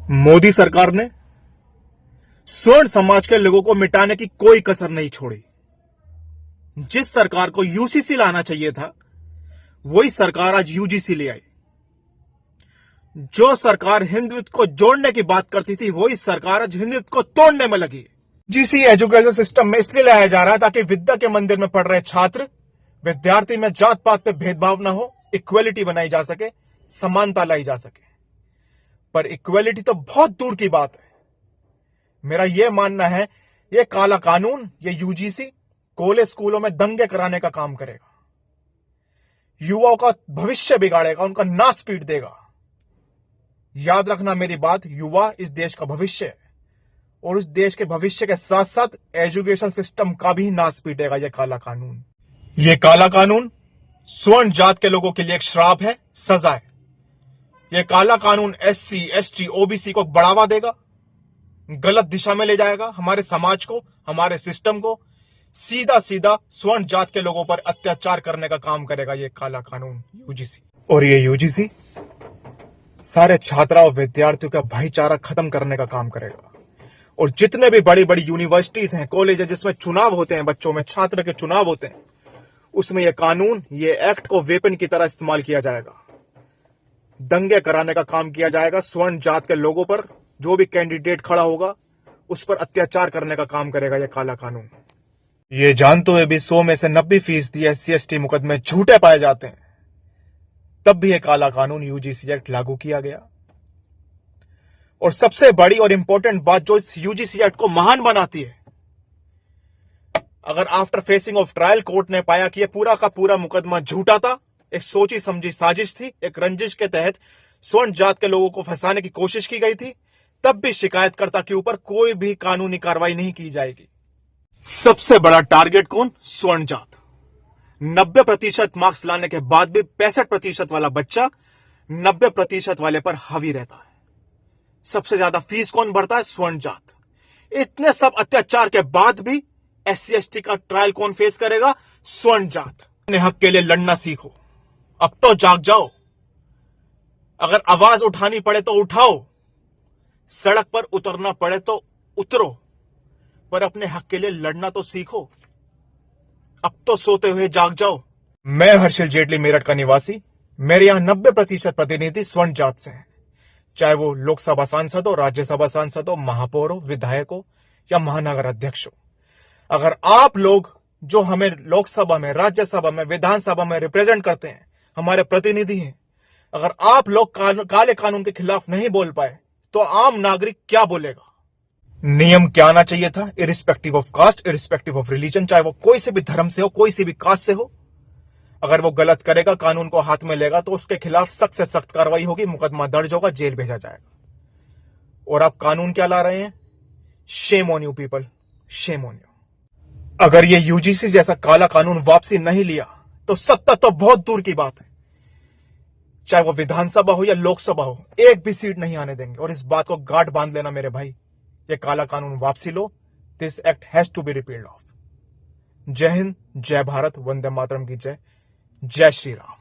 मोदी सरकार ने स्वर्ण समाज के लोगों को मिटाने की कोई कसर नहीं छोड़ी। जिस सरकार को यूसीसी लाना चाहिए था, वही सरकार आज यूजीसी ले आई। जो सरकार हिंदुत्व को जोड़ने की बात करती थी, वही सरकार आज हिंदुत्व को तोड़ने में लगी। जीसी एजुकेशन सिस्टम में इसलिए लाया जा रहा है ताकि विद्या के मंदिर में पढ़ रहे छात्र, विद्यार्थी में जात पात पे भेदभाव ना हो, इक्वेलिटी बनाई जा सके, समानता लाई जा सके। पर इक्वेलिटी तो बहुत दूर की बात है। मेरा यह मानना है, यह काला कानून, यह यूजीसी कॉलेज स्कूलों में दंगे कराने का काम करेगा, युवाओं का भविष्य बिगाड़ेगा, उनका नाश पीट देगा। याद रखना मेरी बात, युवा इस देश का भविष्य है और इस देश के भविष्य के साथ साथ एजुकेशन सिस्टम का भी नाश पीटेगा यह काला कानून। यह काला कानून स्वर्ण जात के लोगों के लिए एक श्राप है, सजा है। यह काला कानून एससी, एसटी, ओबीसी को बढ़ावा देगा, गलत दिशा में ले जाएगा, हमारे समाज को, हमारे सिस्टम को सीधा सीधा स्वर्ण जात के लोगों पर अत्याचार करने का काम करेगा यह काला कानून यूजीसी। और ये यूजीसी सारे छात्राओं, विद्यार्थियों का भाईचारा खत्म करने का काम करेगा। और जितने भी बड़ी बड़ी यूनिवर्सिटीज हैं, कॉलेज है, जिसमें चुनाव होते हैं, बच्चों में छात्र के चुनाव होते हैं, उसमें यह कानून, यह एक्ट को वेपन की तरह इस्तेमाल किया जाएगा। दंगे कराने का काम किया जाएगा। स्वर्ण जात के लोगों पर जो भी कैंडिडेट खड़ा होगा, उस पर अत्याचार करने का काम करेगा यह काला कानून। ये जानते हुए भी 100 में से 90% एससी एसटी मुकदमे झूठे पाए जाते हैं, तब भी यह काला कानून यूजीसी एक्ट लागू किया गया। और सबसे बड़ी और इंपॉर्टेंट बात जो इस यूजीसी एक्ट को महान बनाती है, अगर after facing of trial court ने पाया कि यह पूरा का पूरा मुकदमा झूठा था, एक सोची समझी साजिश थी, एक रंजिश के तहत स्वर्ण जात के लोगों को फंसाने की कोशिश की गई थी, तब भी शिकायतकर्ता के ऊपर कोई भी कानूनी कार्रवाई नहीं की जाएगी। सबसे बड़ा टारगेट कौन? स्वर्ण जात। 90% मार्क्स लाने के बाद भी 65% वाला बच्चा 90% वाले पर हावी रहता है। सबसे ज्यादा फीस कौन भरता है? स्वर्ण जात। इतने सब अत्याचार के बाद भी एससी एसटी का ट्रायल कौन फेस करेगा? स्वर्ण जात। अपने हक के लिए लड़ना सीखो, अब तो जाग जाओ। अगर आवाज उठानी पड़े तो उठाओ, सड़क पर उतरना पड़े तो उतरो, पर अपने हक के लिए लड़ना तो सीखो। अब तो सोते हुए जाग जाओ। मैं हर्षिल जेटली, मेरठ का निवासी। मेरे यहां 90% प्रतिनिधि स्वर्ण जात से हैं, चाहे वो लोकसभा सांसद हो, राज्यसभा सांसद हो, महापौर हो, विधायक हो या महानगर अध्यक्ष हो। अगर आप लोग जो हमें लोकसभा में, राज्यसभा में, विधानसभा में रिप्रेजेंट करते हैं, हमारे प्रतिनिधि हैं, अगर आप लोग काले कानून के खिलाफ नहीं बोल पाए, तो आम नागरिक क्या बोलेगा? नियम क्या आना चाहिए था? Irrespective of caste, irrespective of religion, चाहे वो कोई से भी धर्म से हो, कोई से भी कास्ट से हो, अगर वो गलत करेगा, कानून को हाथ में लेगा, तो उसके खिलाफ सख्त से सख्त कार्रवाई होगी, मुकदमा दर्ज होगा, जेल भेजा जाएगा। और आप कानून क्या ला रहे हैं? Shame on you people, shame on you. अगर ये यूजीसी जैसा काला कानून वापसी नहीं लिया, तो सत्ता तो बहुत दूर की बात है, चाहे वो विधानसभा हो या लोकसभा हो, एक भी सीट नहीं आने देंगे। और इस बात को गांठ बांध लेना मेरे भाई, ये काला कानून वापसी लो। This act has to be repealed off. जय हिंद, जय भारत, वंदे मातरम की जय, जय श्री राम।